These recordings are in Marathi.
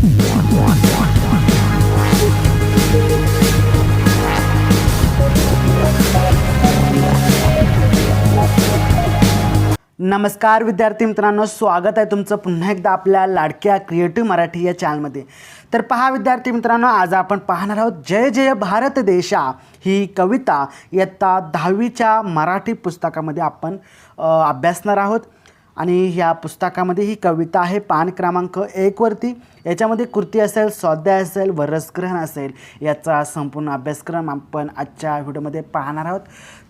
नमस्कार विद्यार्थी मित्रांनो, स्वागत आहे तुमचं पुन्हा एकदा आपल्या लाडक्या क्रिएटिव्ह मराठी या चॅनलमध्ये। तर पहा विद्यार्थी मित्रांनो, आज आपण पाहणार आहोत जय जय भारत देशा ही कविता इयत्ता 10वीच्या मराठी पुस्तकामध्ये आपण अभ्यासणार आहोत। आणि ह्या पुस्तकामध्ये ही कविता आहे पान क्रमांक 1 वरती। याच्यामध्ये कृती असेल, स्वाध्याय असेल व रसग्रहण असेल, याचा संपूर्ण अभ्यासक्रम आपण आजच्या व्हिडिओमध्ये पाहणार आहोत।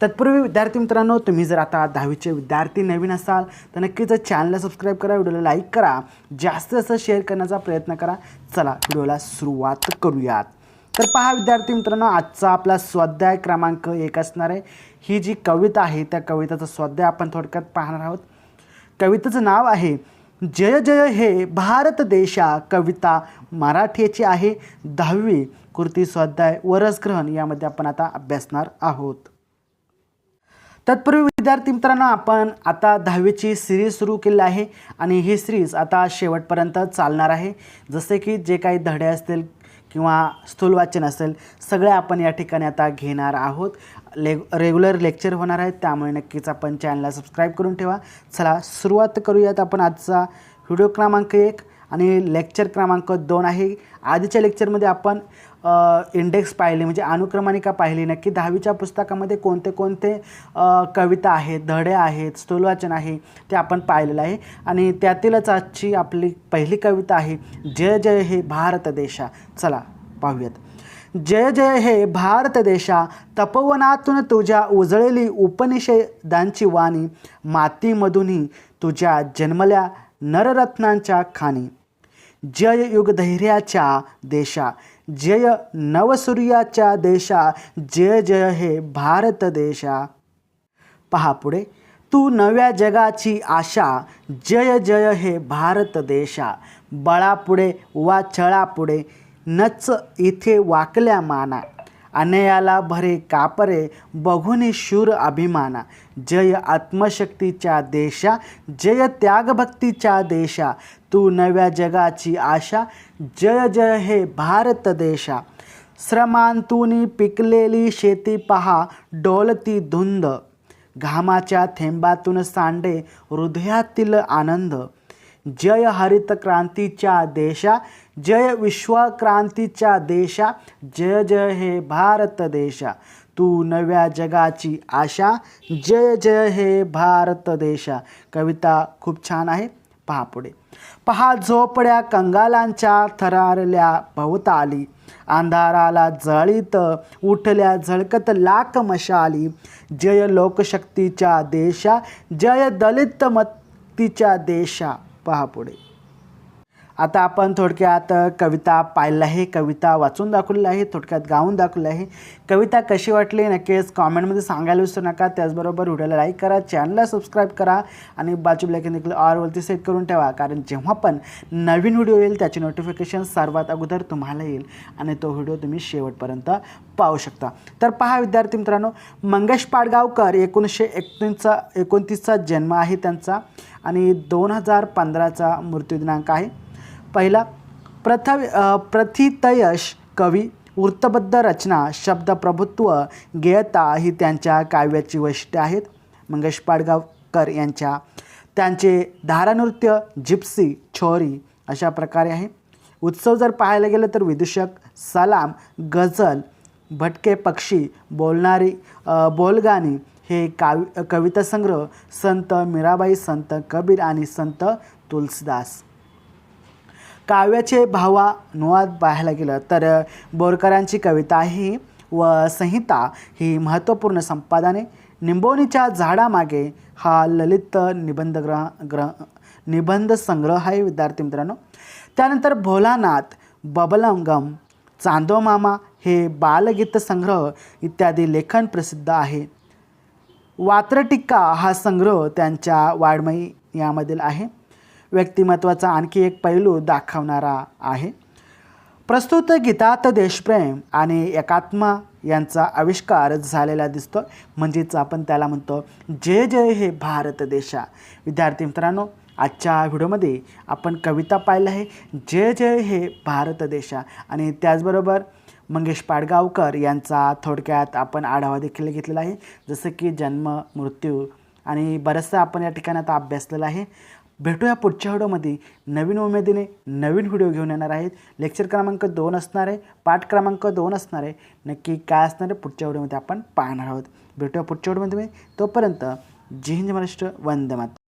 तत्पूर्वी विद्यार्थी मित्रांनो, तुम्ही जर आता 10वीचे विद्यार्थी नवीन असाल तर नक्कीच चॅनलला सबस्क्राईब करा, व्हिडिओला लाईक करा, जास्तीत जास्त शेअर करण्याचा प्रयत्न करा। चला व्हिडिओला सुरुवात करूयात। तर पहा विद्यार्थी मित्रांनो, आजचा आपला स्वाध्याय क्रमांक 1 असणार आहे। ही जी कविता आहे त्या कवितेचा स्वाध्याय आपण थोडक्यात पाहणार आहोत। कवितेचं नाव आहे जय जय हे भारत देशा। कविता मराठीची आहे, 10वी, कृती, स्वाध्याय व रसग्रहण यामध्ये आपण आता अभ्यासणार आहोत। तत्पूर्वी विद्यार्थी मित्रांनो, आपण आता 10वीची सिरीज सुरू केली आहे आणि ही सिरीज आता शेवटपर्यंत चालणार आहे। जसे की जे काही धडे असतील किंवा स्थूल वाचन असेल, सगळे आपण या ठिकाणी आता घेणार आहोत। रेग्युलर लेक्चर होणार आहेत, त्यामुळे नक्कीच आपण चॅनलला सबस्क्राईब करून ठेवा। चला सुरुवात करूयात। आपण आजचा व्हिडिओ क्रमांक 1 आणि लेक्चर क्रमांक 2 आहे। आधीच्या लेक्चरमध्ये आपण इंडेक्स पाहिले, म्हणजे अनुक्रमणिका पाहिली। नक्की 10वीच्या पुस्तकामध्ये कोणते कोणते कविता आहेत, धडे आहेत, स्थूलवाचन आहे ते आपण पाहिलेलं आहे। आणि त्यातीलच आजची आपली पहिली कविता आहे जय जय हे भारत देशा। चला पाहूयात। जय जय हे भारत देशा, तपोवनातून तुझ्या उजळलेली उपनिषदांची वाणी, मातीमधूनही तुझ्या जन्मल्या नररत्नांच्या खाणी। जय युगधैर्याच्या देशा, जय नवसूर्याच्या देशा, जय जय हे भारत देशा। पहा पुढे, तू नव्या जगाची आशा, जय जय हे भारत देशा। बळापुढे वा छळापुढे नच इथे वाकल्या माना, अन्यायाला भरे कापरे बघुनी शूर अभिमाना। जय आत्मशक्तीच्या देशा, जय त्यागभक्तीच्या देशा, तू नव्या जगाची आशा, जय जय हे भारत देशा। श्रमांतूनी पिकलेली शेती पहा, डोलती धुंद, घामाच्या थेंबातून सांडे हृदयातील आनंद। जय हरित क्रांतीच्या देशा, जय विश्वक्रांतीच्या देशा, जय जय हे भारत देशा, तू नव्या जगाची आशा, जय जय हे भारत देशा। कविता खूप छान आहे। पहा पुढे, पहा झोपड्या कंगालांच्या थरारल्या भवताली, अंधाराला जळीत उठल्या झळकत लाख मशाली। जय लोकशक्तीच्या देशा, जय दलित मतीच्या देशा। पहा पुढे, आता आपण थोडक्यात कविता पाहिली आहे, कविता वाचून दाखवलेली आहे, थोडक्यात गाऊन दाखवली आहे। कविता कशी वाटली नक्कीच कॉमेंटमध्ये सांगायला विसरू नका। त्याचबरोबर व्हिडिओला लाईक करा, चॅनलला सबस्क्राईब करा आणि बाजू बेल आयकॉन देखील ऑलवरती सेट करून ठेवा, कारण जेव्हा पण नवीन व्हिडिओ येईल त्याची नोटिफिकेशन सर्वात अगोदर तुम्हाला येईल आणि तो व्हिडिओ तुम्ही शेवटपर्यंत पाहू शकता। तर पहा विद्यार्थी मित्रांनो, मंगेश पाडगावकर 1929चा जन्म आहे त्यांचा आणि 2015चा मृत्यू दिनांक आहे। पहिला, प्रथितयश कवी, वृत्तबद्ध रचना, शब्दप्रभुत्व, गेयता ही त्यांच्या काव्याची वैशिष्ट्ये आहेत। मंगेश पाडगावकर त्यांचे धारानृत्य, जिप्सी, छोरी अशा प्रकारे आहे। उत्सव जर पाहायला गेलं तर विदूषक, सलाम, गझल, भटके पक्षी, बोलगाणी हे कविता संग्रह, संत मीराबाई, संत कबीर आणि संत तुलसीदास। काव्याचे भावानुवाद पाहायला गेलं तर बोरकरांची कविता ही व संहिता ही महत्त्वपूर्ण संपादने। निंबोनीच्या झाडामागे हा ललित निबंध संग्रह आहे विद्यार्थी मित्रांनो। त्यानंतर भोलानाथ, बबलंगम, चांदोमामा हे बालगीत संग्रह इत्यादी लेखन प्रसिद्ध आहे। वात्रटिका हा संग्रह त्यांच्या वाङ्मयी यामधील आहे। व्यक्तिमत्वाचा आणखी एक पैलू दाखवणारा आहे। प्रस्तुत गीतात देशप्रेम आणि एकात्मा यांचा आविष्कार झालेला दिसतो, म्हणजेच आपण त्याला म्हणतो जय जय हे भारत देशा। विद्यार्थी मित्रांनो, आजच्या व्हिडिओमध्ये आपण कविता पाहिलं आहे जय जय हे भारत देशा आणि त्याचबरोबर मंगेश पाडगावकर यांचा थोडक्यात आपण आढावा देखील घेतलेला आहे, जसं की जन्म, मृत्यू आणि बरंचसं आपण या ठिकाणी आता अभ्यासलेलं आहे. भेटूया पुढच्या व्हिडिओमध्ये नवीन उमेदीने नवीन व्हिडिओ घेऊन येणार आहेत. लेक्चर क्रमांक 2 असणार आहे, पाठ क्रमांक 2 असणार आहे. नक्की काय असणार आहे पुढच्या व्हिडिओमध्ये आपण पाहणार आहोत. भेटूया पुढच्या व्हिडिओमध्ये. तोपर्यंत जय हिंद महाराष्ट्र, वंदे मातरम.